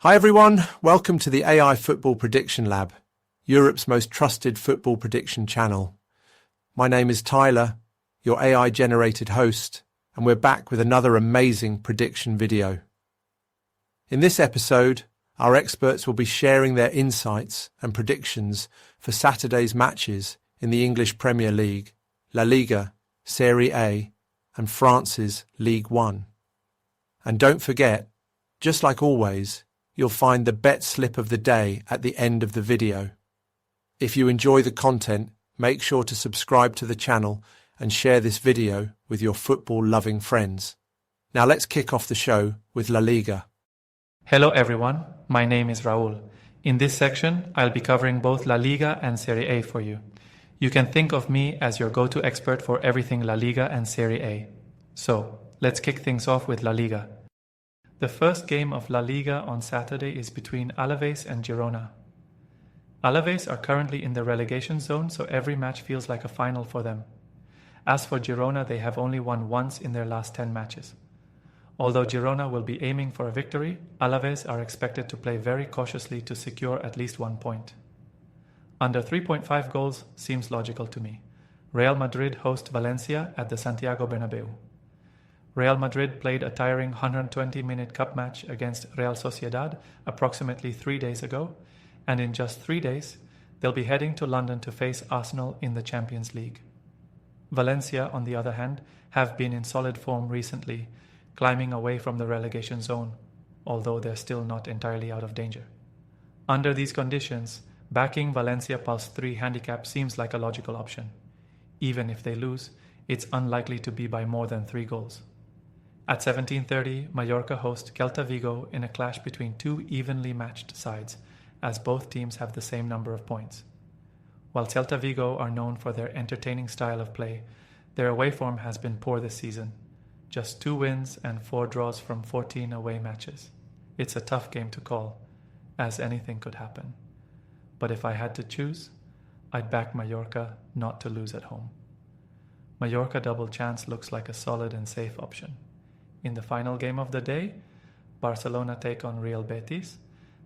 Hi everyone, welcome to the AI Football Prediction Lab, Europe's most trusted football prediction channel. My name is Tyler, your AI-generated host, and we're back with another amazing prediction video. In this episode, our experts will be sharing their insights and predictions for Saturday's matches in the English Premier League, La Liga, Serie A, and France's Ligue 1. And don't forget, just like always, you'll find the bet slip of the day at the end of the video. If you enjoy the content, make sure to subscribe to the channel and share this video with your football-loving friends. Now let's kick off the show with La Liga. Hello everyone, my name is Raul. In this section, I'll be covering both La Liga and Serie A for you. You can think of me as your go-to expert for everything La Liga and Serie A. So, let's kick things off with La Liga. The first game of La Liga on Saturday is between Alaves and Girona. Alaves are currently in the relegation zone, so every match feels like a final for them. As for Girona, they have only won once in their last 10 matches. Although Girona will be aiming for a victory, Alaves are expected to play very cautiously to secure at least 1 point. Under 3.5 goals seems logical to me. Real Madrid host Valencia at the Santiago Bernabeu. Real Madrid played a tiring 120-minute cup match against Real Sociedad approximately 3 days ago, and in just 3 days, they'll be heading to London to face Arsenal in the Champions League. Valencia, on the other hand, have been in solid form recently, climbing away from the relegation zone, although they're still not entirely out of danger. Under these conditions, backing Valencia +3 handicap seems like a logical option. Even if they lose, it's unlikely to be by more than 3 goals. At 17:30, Mallorca host Celta Vigo in a clash between two evenly matched sides, as both teams have the same number of points. While Celta Vigo are known for their entertaining style of play, their away form has been poor this season. Just 2 wins and 4 draws from 14 away matches. It's a tough game to call, as anything could happen. But if I had to choose, I'd back Mallorca not to lose at home. Mallorca double chance looks like a solid and safe option. In the final game of the day, Barcelona take on Real Betis.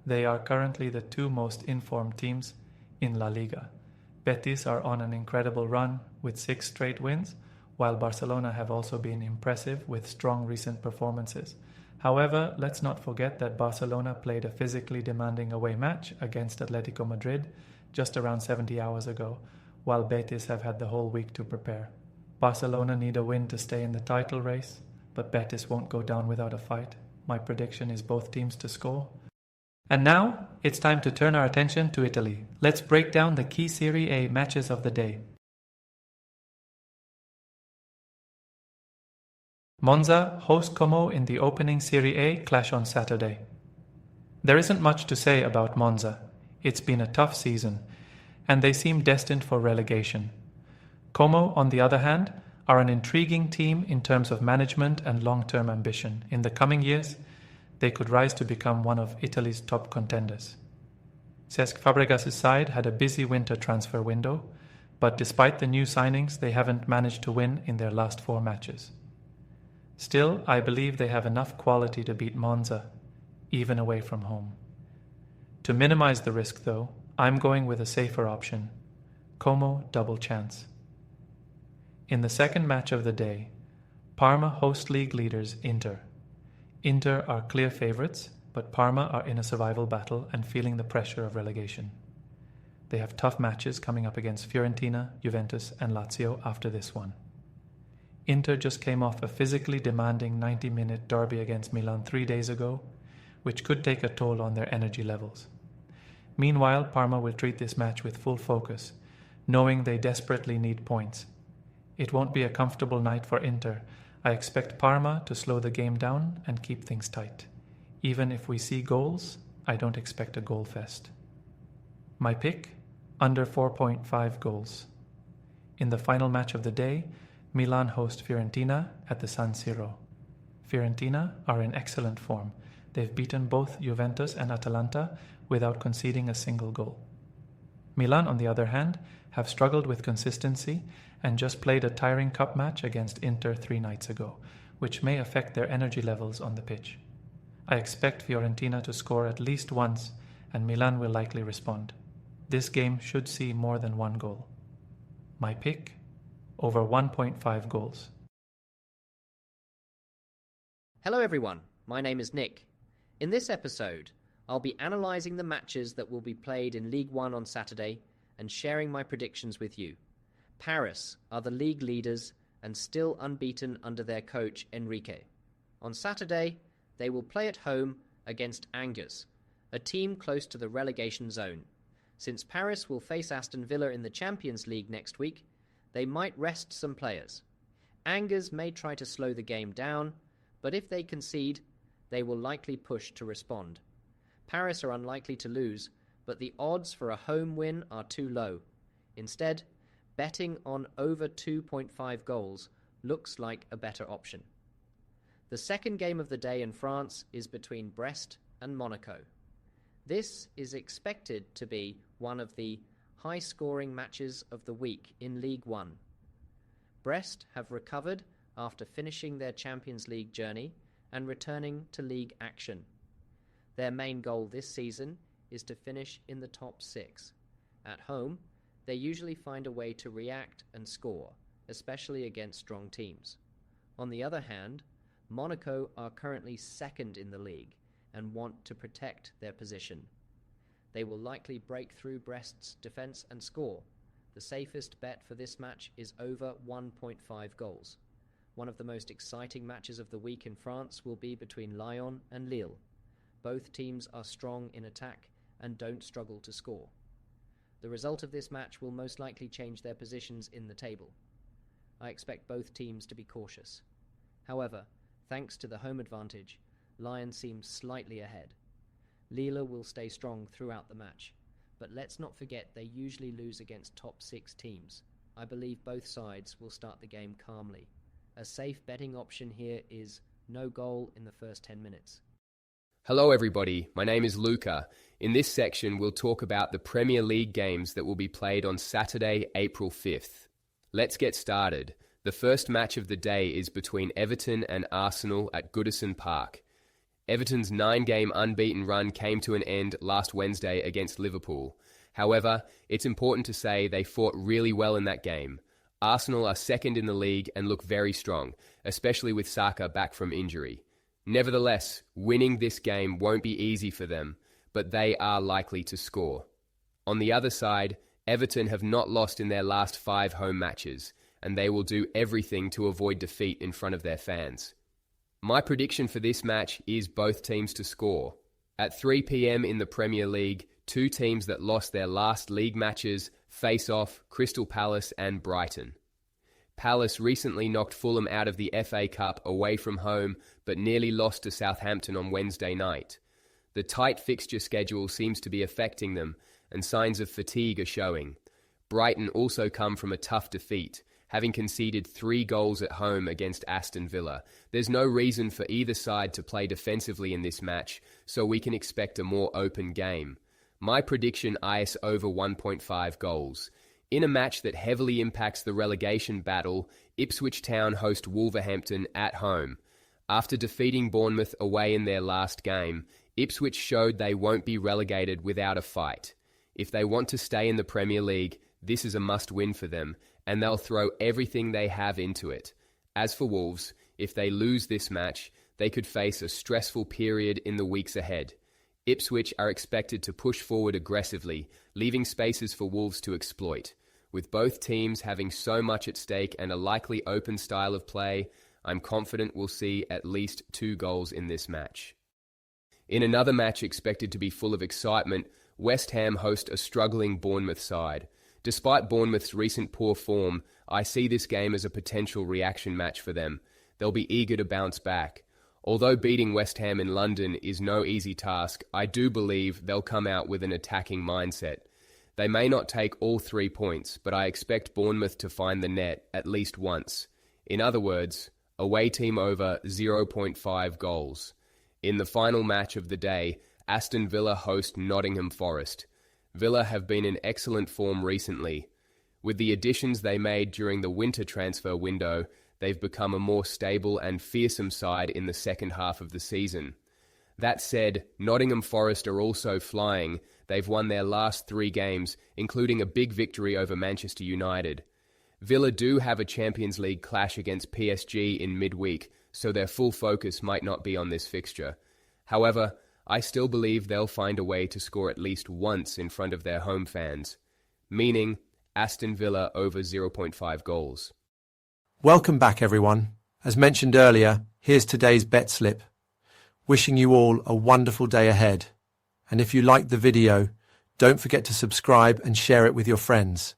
They are currently the 2 most informed teams in La Liga. Betis are on an incredible run with 6 straight wins, while Barcelona have also been impressive with strong recent performances. However, let's not forget that Barcelona played a physically demanding away match against Atletico Madrid just around 70 hours ago, while Betis have had the whole week to prepare. Barcelona need a win to stay in the title race, but Betis won't go down without a fight. My prediction is both teams to score. And now, it's time to turn our attention to Italy. Let's break down the key Serie A matches of the day. Monza host Como in the opening Serie A clash on Saturday. There isn't much to say about Monza. It's been a tough season, and they seem destined for relegation. Como, on the other hand, are an intriguing team in terms of management and long-term ambition. In the coming years, they could rise to become one of Italy's top contenders. Cesc Fabregas' side had a busy winter transfer window, but despite the new signings, they haven't managed to win in their last 4 matches. Still, I believe they have enough quality to beat Monza, even away from home. To minimize the risk, though, I'm going with a safer option: Como double chance. In the second match of the day, Parma host league leaders Inter. Inter are clear favourites, but Parma are in a survival battle and feeling the pressure of relegation. They have tough matches coming up against Fiorentina, Juventus and Lazio after this one. Inter just came off a physically demanding 90-minute derby against Milan 3 days ago, which could take a toll on their energy levels. Meanwhile, Parma will treat this match with full focus, knowing they desperately need points. It won't be a comfortable night for Inter. I expect Parma to slow the game down and keep things tight. Even if we see goals, I don't expect a goal fest. My pick? Under 4.5 goals. In the final match of the day, Milan host Fiorentina at the San Siro. Fiorentina are in excellent form. They've beaten both Juventus and Atalanta without conceding a single goal. Milan, on the other hand, have struggled with consistency and just played a tiring cup match against Inter 3 nights ago, which may affect their energy levels on the pitch. I expect Fiorentina to score at least once, and Milan will likely respond. This game should see more than one goal. My pick? Over 1.5 goals. Hello everyone, my name is Nick. In this episode, I'll be analysing the matches that will be played in Ligue 1 on Saturday and sharing my predictions with you. Paris are the league leaders and still unbeaten under their coach Enrique. On Saturday, they will play at home against Angers, a team close to the relegation zone. Since Paris will face Aston Villa in the Champions League next week, they might rest some players. Angers may try to slow the game down, but if they concede, they will likely push to respond. Paris are unlikely to lose, but the odds for a home win are too low. Instead, betting on over 2.5 goals looks like a better option. The second game of the day in France is between Brest and Monaco. This is expected to be one of the high-scoring matches of the week in Ligue 1. Brest have recovered after finishing their Champions League journey and returning to league action. Their main goal this season is to finish in the top 6. At home, they usually find a way to react and score, especially against strong teams. On the other hand, Monaco are currently second in the league and want to protect their position. They will likely break through Brest's defence and score. The safest bet for this match is over 1.5 goals. One of the most exciting matches of the week in France will be between Lyon and Lille. Both teams are strong in attack and don't struggle to score. The result of this match will most likely change their positions in the table. I expect both teams to be cautious. However, thanks to the home advantage, Lyon seems slightly ahead. Lille will stay strong throughout the match, but let's not forget they usually lose against top 6 teams. I believe both sides will start the game calmly. A safe betting option here is no goal in the first 10 minutes. Hello everybody, my name is Luca. In this section we'll talk about the Premier League games that will be played on Saturday, April 5th. Let's get started. The first match of the day is between Everton and Arsenal at Goodison Park. Everton's 9-game unbeaten run came to an end last Wednesday against Liverpool. However, it's important to say they fought really well in that game. Arsenal are second in the league and look very strong, especially with Saka back from injury. Nevertheless, winning this game won't be easy for them, but they are likely to score. On the other side, Everton have not lost in their last 5 home matches, and they will do everything to avoid defeat in front of their fans. My prediction for this match is both teams to score. At 3 p.m. in the Premier League, 2 teams that lost their last league matches face off: Crystal Palace and Brighton. Palace recently knocked Fulham out of the FA Cup away from home, but nearly lost to Southampton on Wednesday night. The tight fixture schedule seems to be affecting them, and signs of fatigue are showing. Brighton also come from a tough defeat, having conceded 3 goals at home against Aston Villa. There's no reason for either side to play defensively in this match, so we can expect a more open game. My prediction is over 1.5 goals. In a match that heavily impacts the relegation battle, Ipswich Town host Wolverhampton at home. After defeating Bournemouth away in their last game, Ipswich showed they won't be relegated without a fight. If they want to stay in the Premier League, this is a must-win for them, and they'll throw everything they have into it. As for Wolves, if they lose this match, they could face a stressful period in the weeks ahead. Ipswich are expected to push forward aggressively, leaving spaces for Wolves to exploit. With both teams having so much at stake and a likely open style of play, I'm confident we'll see at least 2 goals in this match. In another match expected to be full of excitement, West Ham host a struggling Bournemouth side. Despite Bournemouth's recent poor form, I see this game as a potential reaction match for them. They'll be eager to bounce back. Although beating West Ham in London is no easy task, I do believe they'll come out with an attacking mindset. They may not take all 3 points, but I expect Bournemouth to find the net at least once. In other words, away team over 0.5 goals. In the final match of the day, Aston Villa host Nottingham Forest. Villa have been in excellent form recently. With the additions they made during the winter transfer window, they've become a more stable and fearsome side in the second half of the season. That said, Nottingham Forest are also flying. They've won their last 3 games, including a big victory over Manchester United. Villa do have a Champions League clash against PSG in midweek, so their full focus might not be on this fixture. However, I still believe they'll find a way to score at least once in front of their home fans, meaning Aston Villa over 0.5 goals. Welcome back, everyone. As mentioned earlier, here's today's bet slip. Wishing you all a wonderful day ahead. And if you liked the video, don't forget to subscribe and share it with your friends.